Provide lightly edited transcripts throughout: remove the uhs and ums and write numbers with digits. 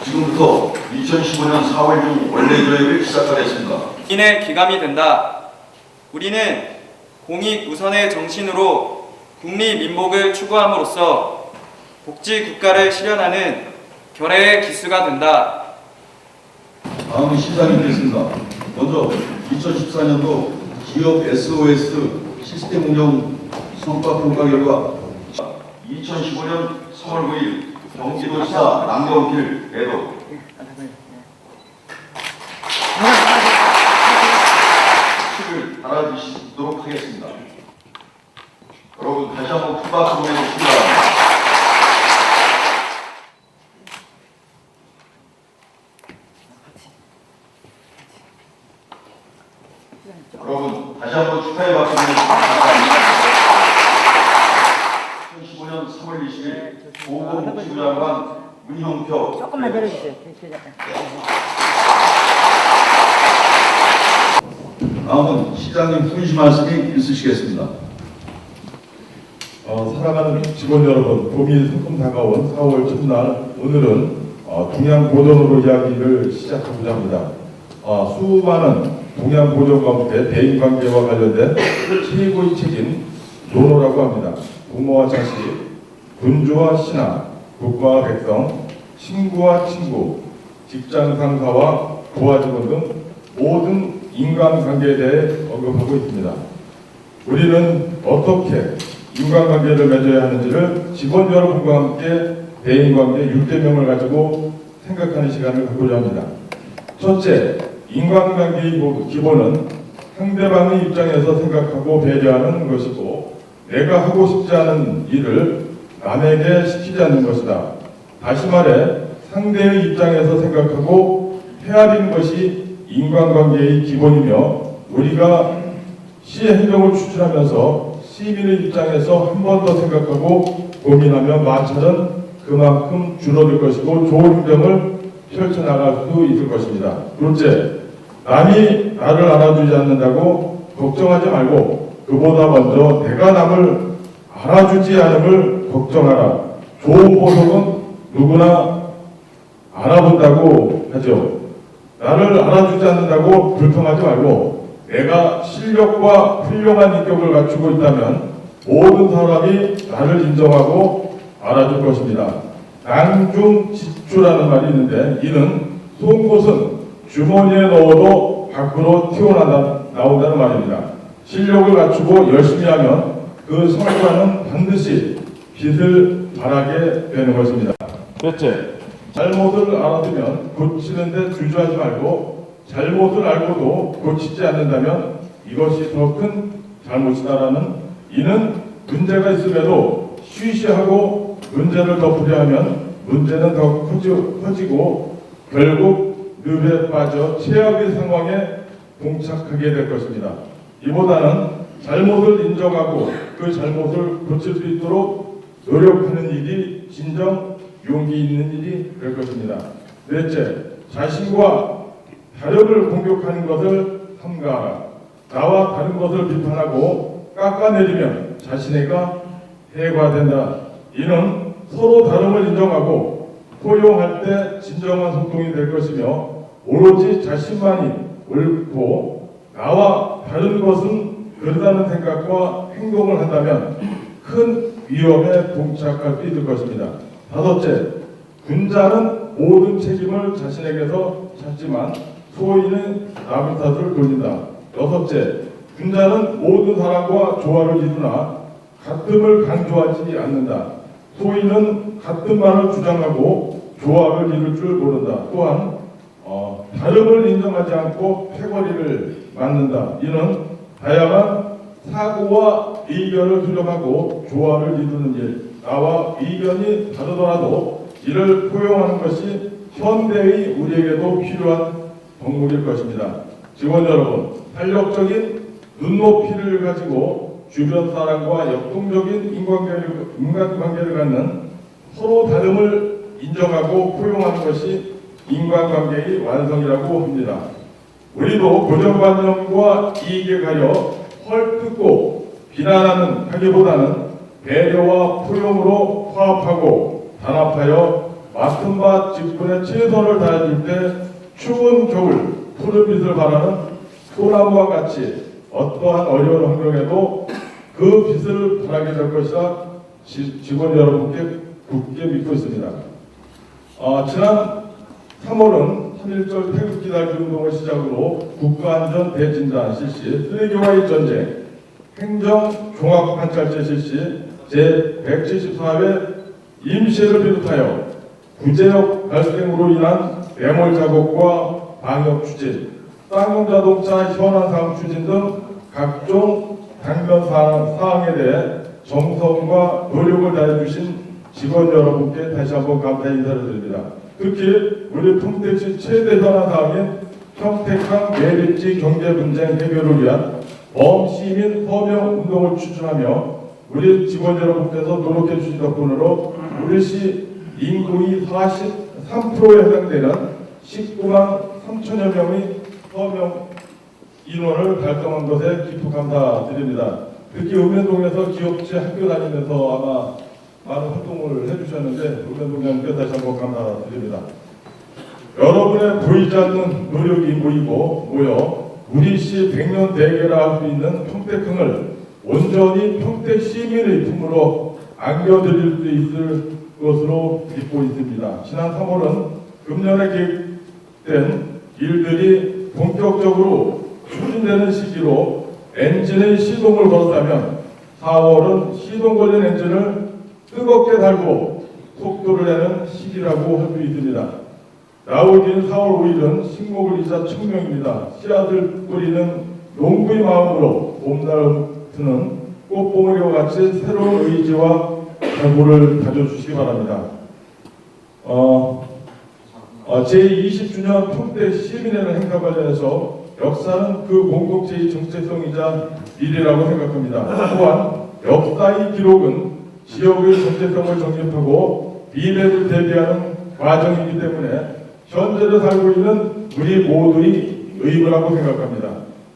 지금부터 2015년 4월 중 원래교육을 시작하겠습니다. 국민의 기감이 된다. 우리는 공익 우선의 정신으로 국리민복을 추구함으로써 복지국가를 실현하는 결의의 기수가 된다. 다음은 시작이 되겠습니다. 먼저 2014년도 기업 SOS 시스템 운영 성과 평가 결과 2015년 3월 9일 경기도지사 남경필 애도 시를 달아주시도록 하겠습니다. 여러분 다시 한번 큰 박수 보내주시기 바랍니다. 여러분 다시 한번 축하의 박수 보내주시기 바랍니다. 2015년 3월 20일 보건복지부 장관 문형표 조금만 내려주세요. 다음은 시장님 훈시 말씀이 있으시겠습니다. 사랑하는 직원 여러분, 봄이 성큼 다가온 4월 첫날 오늘은 동양보존으로 이야기를 시작하고자 합니다. 수많은 동양보존 가운데 대인관계와 관련된 최고의 책임 논어라고 합니다. 부모와 자식, 군주와 신하, 국가와 백성, 친구와 친구, 직장 상사와 부하 직원 등 모든 인간관계에 대해 언급하고 있습니다. 우리는 어떻게 인간관계를 맺어야 하는지를 직원 여러분과 함께 대인관계 6대명을 가지고 생각하는 시간을 갖고자 합니다. 첫째, 인간관계의 기본은 상대방의 입장에서 생각하고 배려하는 것이고 내가 하고 싶지 않은 일을 남에게 시키지 않는 것이다. 다시 말해 상대의 입장에서 생각하고 헤아리는 것이 인간관계의 기본이며 우리가 시의 행정을 추진하면서 시민의 입장에서 한 번 더 생각하고 고민하며 마찰은 그만큼 줄어들 것이고 좋은 행정을 펼쳐나갈 수 있을 것입니다. 둘째, 남이 나를 알아주지 않는다고 걱정하지 말고 그보다 먼저 내가 남을 알아주지 않음을 걱정하라. 좋은 보석은 누구나 알아본다고 하죠. 나를 알아주지 않는다고 불평하지 말고 내가 실력과 훌륭한 인격을 갖추고 있다면 모든 사람이 나를 인정하고 알아줄 것입니다. 낭중지추라는 말이 있는데 이는 송곳은 주머니에 넣어도 밖으로 튀어나온다는 말입니다. 실력을 갖추고 열심히 하면 그 성과는 반드시 빛을 발하게 되는 것입니다. 셋째, 잘못을 알아두면 고치는데 주저하지 말고 잘못을 알고도 고치지 않는다면 이것이 더 큰 잘못이다라는 이는 문제가 있음에도 쉬쉬하고 문제를 덮으려 하면 문제는 더 커지고 결국 늪에 빠져 최악의 상황에 봉착하게 될 것입니다. 이보다는 잘못을 인정하고 그 잘못을 고칠 수 있도록 노력하는 일이 진정 용기 있는 일이 될 것입니다. 넷째, 자신과 다름을 공격하는 것을 삼가하라. 나와 다른 것을 비판하고 깎아내리면 자신에게 해가 된다. 이는 서로 다름을 인정하고 포용할 때 진정한 소통이 될 것이며 오로지 자신만이 옳고 나와 다른 것은 그러다는 생각과 행동을 한다면 큰 위험에 봉착할 수 있을 것입니다. 다섯째, 군자는 모든 책임을 자신에게서 찾지만 소인은 남의 탓을 돌린다. 여섯째, 군자는 모든 사람과 조화를 이루나 같음을 강조하지 않는다. 소인은 같은 말을 주장하고 조화를 이룰 줄 모른다. 또한 다름을 인정하지 않고 패거리를 맞는다. 이는 다양한 사고와 의견을 수렴하고 조화를 이루는 일, 나와 의견이 다르더라도 이를 포용하는 것이 현대의 우리에게도 필요한 덕목일 것입니다. 직원 여러분, 탄력적인 눈높이를 가지고 주변 사람과 역동적인 인간관계를 갖는 서로 다름을 인정하고 포용하는 것이 인간관계의 완성이라고 합니다. 우리도 고정관념과 이익에 가려 헐뜯고 비난하는 하기보다는 배려와 포용으로 화합하고 단합하여 맡은 바 직분에 최선을 다해줄 때 추운 겨울 푸른빛을 바라는 소나무와 같이 어떠한 어려운 환경에도 그 빛을 발하게 될 것이라 직원 여러분께 굳게 믿고 있습니다. 지난 3월은 3.1절 태극기달기 운동을 시작으로 국가안전 대진단 실시, 쓰레기와의 전쟁, 행정종합관찰제 실시, 제174회 임시회를 비롯하여 구제역 발생으로 인한 매몰 작업과 방역 추진, 쌍용자동차 현안 사항 추진 등 각종 당면 사항에 대해 정성과 노력을 다해 주신 직원 여러분께 다시 한번 감사의 인사를 드립니다. 특히 우리 평택시 최대 현안 사항인 평택항 매립지 경제 분쟁 해결을 위한 범시민 서명 운동을 추진하며 우리 직원 여러분께서 노력해 주신 덕분으로 우리 시 인구의 43%에 해당되는 19만 3천여 명의 서명 인원을 달성한 것에 깊은 감사드립니다. 특히 읍면동에서 기업체 학교 다니면서 아마 많은 활동을 해주셨는데 읍면동장께 다시 한번 감사드립니다. 여러분의 보이지 않는 노력이 모여 우리 시 100년 대계라 할 수 있는 평택항을 온전히 평택 시민의 품으로 안겨드릴 수 있을 것으로 믿고 있습니다. 지난 3월은 금년에 계획된 일들이 본격적으로 추진되는 시기로 엔진의 시동을 걸었다면 4월은 시동 걸린 엔진을 뜨겁게 달고 속도를 내는 시기라고 할 수 있습니다. 나오긴 4월 5일은 식목을 이자 청명입니다. 씨앗을 뿌리는 농부의 마음으로 봄날트는 꽃봉오리와 같이 새로운 의지와 각오를 가져주시기 바랍니다. 제20주년 평택 시민회를 행사 관련해서 역사는 그 공동체의 정체성이자 미래라고 생각합니다. 또한 역사의 기록은 지역의 정체성을 정립하고 미래를 대비하는 과정이기 때문에 현재를 살고 있는 우리 모두의 의무라고 생각합니다.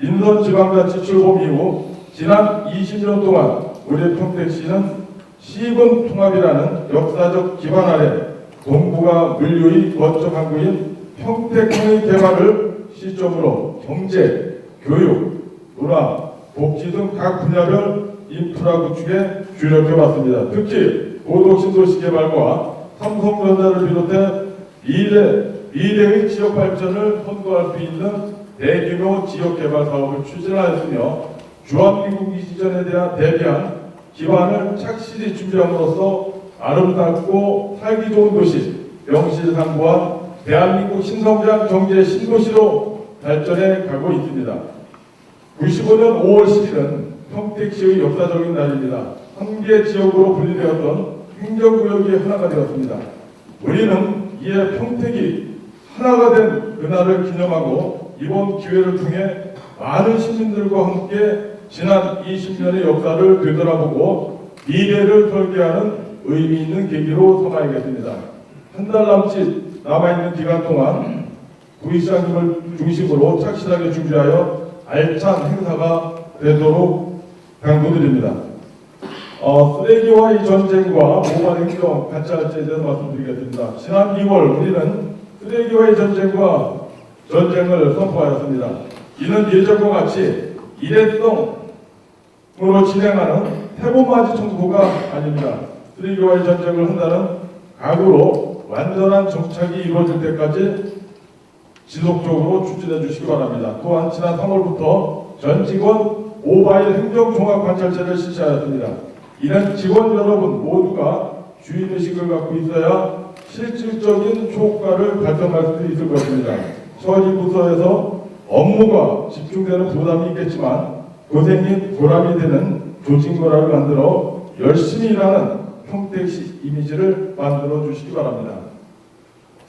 인선지방자치 출범 이후 지난 20년 동안 우리 평택시는 시군 통합이라는 역사적 기반 아래 동북아 물류의 거점 항구인 평택항의 개발을 시점으로 경제, 교육, 문화, 복지 등 각 분야별 인프라 구축에 주력해왔습니다. 특히 고도신도시 개발과 삼성전자를 비롯해 미래의 지역 발전을 선도할 수 있는 대규모 지역 개발 사업을 추진하였으며 주한미국 이전에 대비한 기반을 착실히 준비함으로써 아름답고 살기 좋은 도시, 명실상부한 대한민국 신성장 경제 신도시로 발전해 가고 있습니다. 95년 5월 10일은 평택시의 역사적인 날입니다. 한 개 지역으로 분리되었던 행정구역이 하나가 되었습니다. 우리는 이에 평택이 하나가 된 그날을 기념하고 이번 기회를 통해 많은 시민들과 함께 지난 20년의 역사를 되돌아보고 미래를 설계하는 의미 있는 계기로 삼아야겠습니다. 한 달 남짓 남아있는 기간 동안 구시장님을 중심으로 착실하게 준비하여 알찬 행사가 되도록 당부드립니다. 쓰레기와의 전쟁과 모발 행정 관찰제에 대해서 말씀드리겠습니다. 지난 2월 우리는 쓰레기와의 전쟁을 선포하였습니다. 이는 예전과 같이 일회성으로 진행하는 태보맞이 청소가 아닙니다. 쓰레기와의 전쟁을 한다는 각오로 완전한 정착이 이루어질 때까지 지속적으로 추진해 주시기 바랍니다. 또한 지난 3월부터 전 직원 모바일 행정종합관찰제를 실시하였습니다. 이는 직원 여러분 모두가 주인의식을 갖고 있어야 실질적인 효과를 발생할 수 있을 것입니다. 처리 부서에서 업무가 집중되는 부담이 있겠지만 고생이 보람이 되는 조직 문화를 만들어 열심히 일하는 평택시 이미지를 만들어 주시기 바랍니다.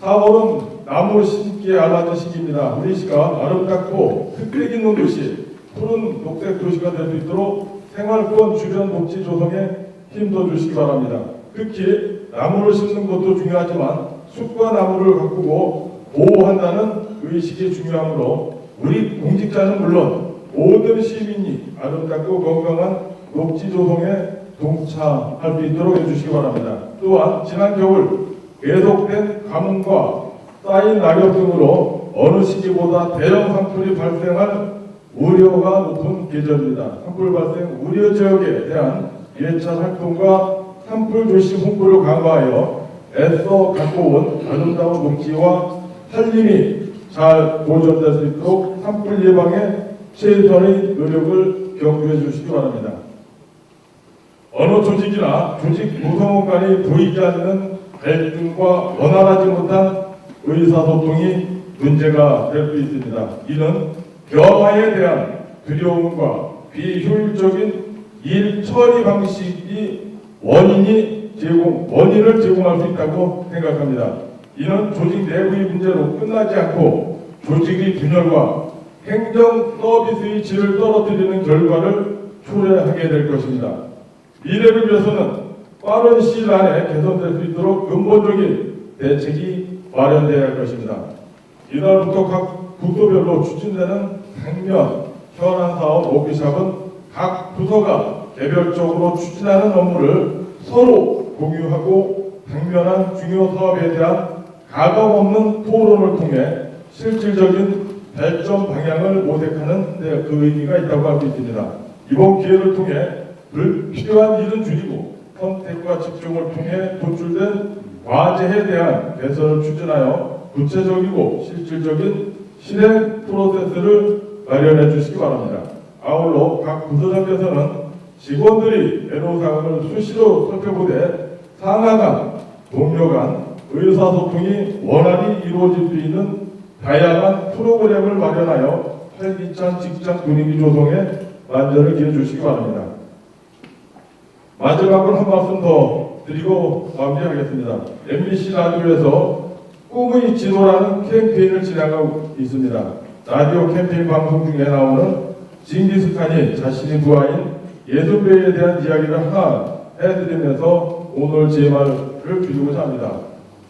4월은 나무 심기에 알맞은 시기입니다. 우리 시가 아름답고 흑백 있는 도시, 푸른 녹색 도시가 될 수 있도록 생활권 주변 녹지 조성에 힘써 주시기 바랍니다. 특히 나무를 심는 것도 중요하지만 숲과 나무를 가꾸고 보호한다는 의식이 중요하므로 우리 공직자는 물론 모든 시민이 아름답고 건강한 녹지 조성에 동참할 수 있도록 해주시기 바랍니다. 또한 지난 겨울 계속된 가뭄과 쌓인 낙엽 등으로 어느 시기보다 대형 산불이 발생할 우려가 높은 계절입니다. 산불 발생 우려 지역에 대한 예찰 활동과 산불 조심 홍보를 강화하여 애써 갖고 온 아름다운 녹지와 산림이 잘 보존될 수 있도록 산불 예방에 최선의 노력을 경주해 주시기 바랍니다. 어느 조직이나 조직 구성원 간이 보이지 않는 갈등과 원활하지 못한 의사소통이 문제가 될 수 있습니다. 이는 변화에 대한 두려움과 비효율적인 일 처리 방식이 원인을 제공할 수 있다고 생각합니다. 이는 조직 내부의 문제로 끝나지 않고 조직의 분열과 행정 서비스의 질을 떨어뜨리는 결과를 초래하게 될 것입니다. 미래를 위해서는 빠른 시일 안에 개선될 수 있도록 근본적인 대책이 마련되어야 할 것입니다. 이날부터 각 부서별로 추진되는 당면, 현안사업 워크숍은 각 부서가 개별적으로 추진하는 업무를 서로 공유하고 당면한 중요 사업에 대한 가감없는 토론을 통해 실질적인 발전 방향을 모색하는 데 그 의미가 있다고 할 수 있습니다. 이번 기회를 통해 불필요한 일은 줄이고 선택과 집중을 통해 도출된 과제에 대한 개선을 추진하여 구체적이고 실질적인 실행 프로세스를 마련해 주시기 바랍니다. 아울러 각 부서장께서는 직원들이 애로사항을 수시로 살펴보되 상하 간, 동료 간 의사소통이 원활히 이루어질 수 있는 다양한 프로그램을 마련하여 활기찬 직장 분위기 조성에 만전을 기해 주시기 바랍니다. 마지막으로 한 말씀 더 드리고 마무리하겠습니다. MBC 라디오에서 꿈의 지도라는 캠페인을 진행하고 있습니다. 라디오 캠페인 방송 중에 나오는 징기스칸이 자신의 부하인 예순배에 대한 이야기를 하나 해드리면서 오늘 제 말을 드리고자 합니다.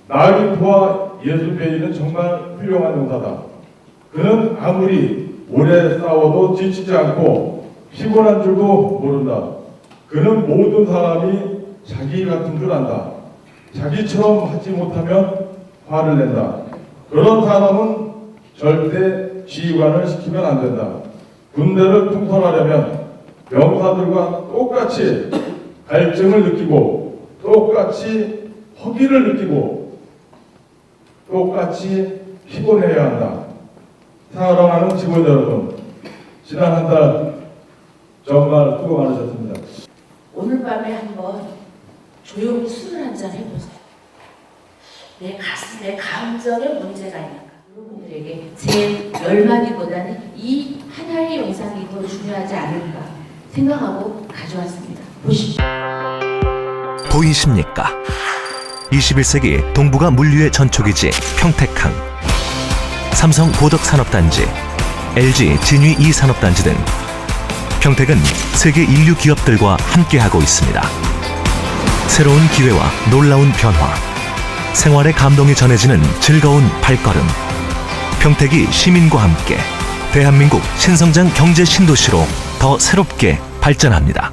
나의 부하 예순배는 정말 훌륭한 용사다. 그는 아무리 오래 싸워도 지치지 않고 피곤한 줄도 모른다. 그는 모든 사람이 자기 같은 줄 안다. 자기처럼 하지 못하면 화를 낸다. 그런 사람은 절대 지휘관을 시키면 안 된다. 군대를 통솔하려면 병사들과 똑같이 갈증을 느끼고 똑같이 허기를 느끼고 똑같이 피곤해야 한다. 사랑하는 직원 여러분, 지난 한 달 정말 수고 많으셨습니다. 오늘 밤에 한번 조용히 술을 한잔 해보세요. 내 가슴에 감정에 문제가 있는가? 여러분들에게 제 열마디보다는 이 하나의 영상이 더 중요하지 않을까 생각하고 가져왔습니다. 보십시오. 보이십니까? 21세기 동북아 물류의 전초기지 평택항, 삼성 보덕산업단지, LG 진위 2산업단지 등 평택은 세계 인류 기업들과 함께하고 있습니다. 새로운 기회와 놀라운 변화, 생활의 감동이 전해지는 즐거운 발걸음. 평택이 시민과 함께 대한민국 신성장 경제 신도시로 더 새롭게 발전합니다.